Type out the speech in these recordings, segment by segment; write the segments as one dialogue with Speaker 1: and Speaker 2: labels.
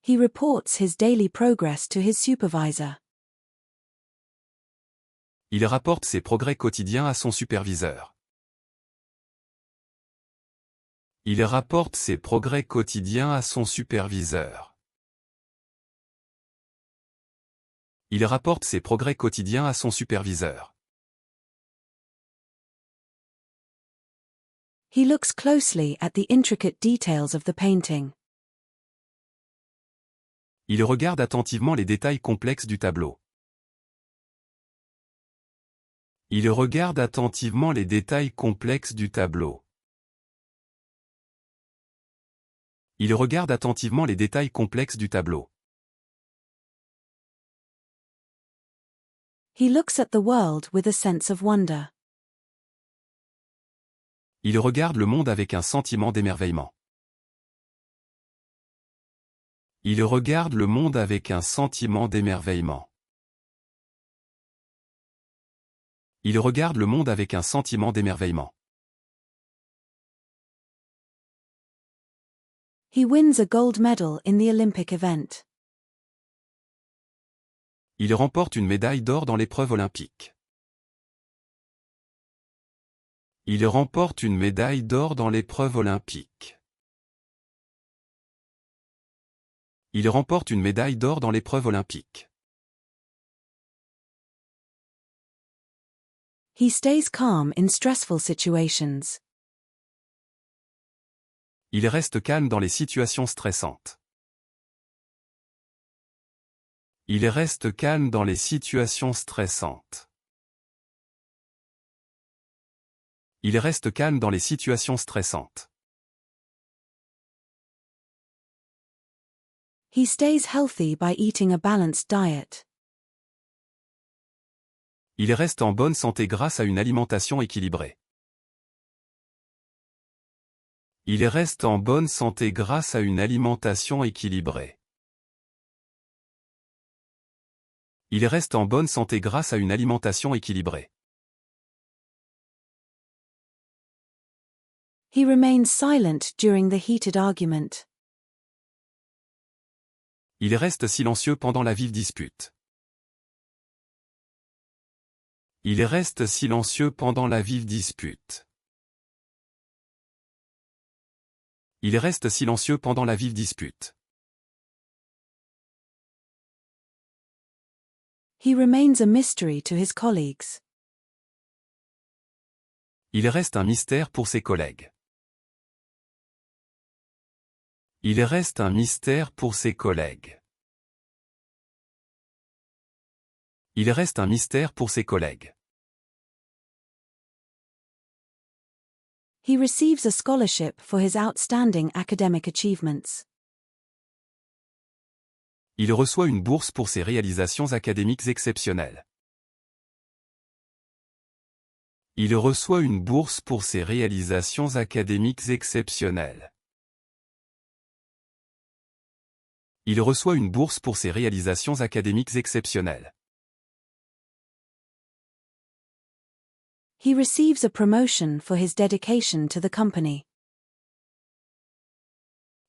Speaker 1: He reports his daily progress to his supervisor.
Speaker 2: Il rapporte ses progrès quotidiens à son superviseur. Il rapporte ses progrès quotidiens à son superviseur. Il rapporte ses progrès quotidiens à son superviseur.
Speaker 1: He looks closely at the intricate details of the painting.
Speaker 2: Il regarde attentivement les détails complexes du tableau. Il regarde attentivement les détails complexes du tableau. Il regarde attentivement les détails complexes du tableau.
Speaker 1: He looks at the world with a sense of wonder.
Speaker 2: Il regarde le monde avec un sentiment d'émerveillement. Il regarde le monde avec un sentiment d'émerveillement. Il regarde le monde avec un sentiment d'émerveillement.
Speaker 1: He wins a gold medal in the Olympic event.
Speaker 2: Il remporte une médaille d'or dans l'épreuve olympique. Il remporte une médaille d'or dans l'épreuve olympique. Il remporte une médaille d'or dans l'épreuve olympique.
Speaker 1: He stays calm in stressful situations.
Speaker 2: Il reste calme dans les situations stressantes. Il reste calme dans les situations stressantes. Il reste calme dans les situations stressantes.
Speaker 1: He stays healthy by eating a balanced diet.
Speaker 2: Il reste en bonne santé grâce à une alimentation équilibrée. Il reste en bonne santé grâce à une alimentation équilibrée. Il reste en bonne santé grâce à une alimentation équilibrée.
Speaker 1: He remains silent during the heated argument.
Speaker 2: Il reste silencieux pendant la vive dispute. Il reste silencieux pendant la vive dispute. Il reste silencieux pendant la vive dispute.
Speaker 1: He remains a mystery to his colleagues.
Speaker 2: Il reste un mystère pour ses collègues. Il reste un mystère pour ses collègues. Il reste un mystère pour ses collègues.
Speaker 1: He receives a scholarship for his outstanding academic achievements.
Speaker 2: Il reçoit une bourse pour ses réalisations académiques exceptionnelles. Il reçoit une bourse pour ses réalisations académiques exceptionnelles. Il reçoit une bourse pour ses réalisations académiques exceptionnelles.
Speaker 1: He receives a promotion for his dedication to the company.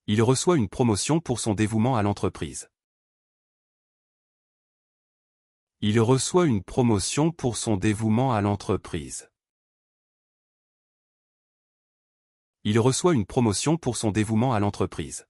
Speaker 2: Il reçoit une promotion pour son dévouement à l'entreprise. Il reçoit une promotion pour son dévouement à l'entreprise. Il reçoit une promotion pour son dévouement à l'entreprise.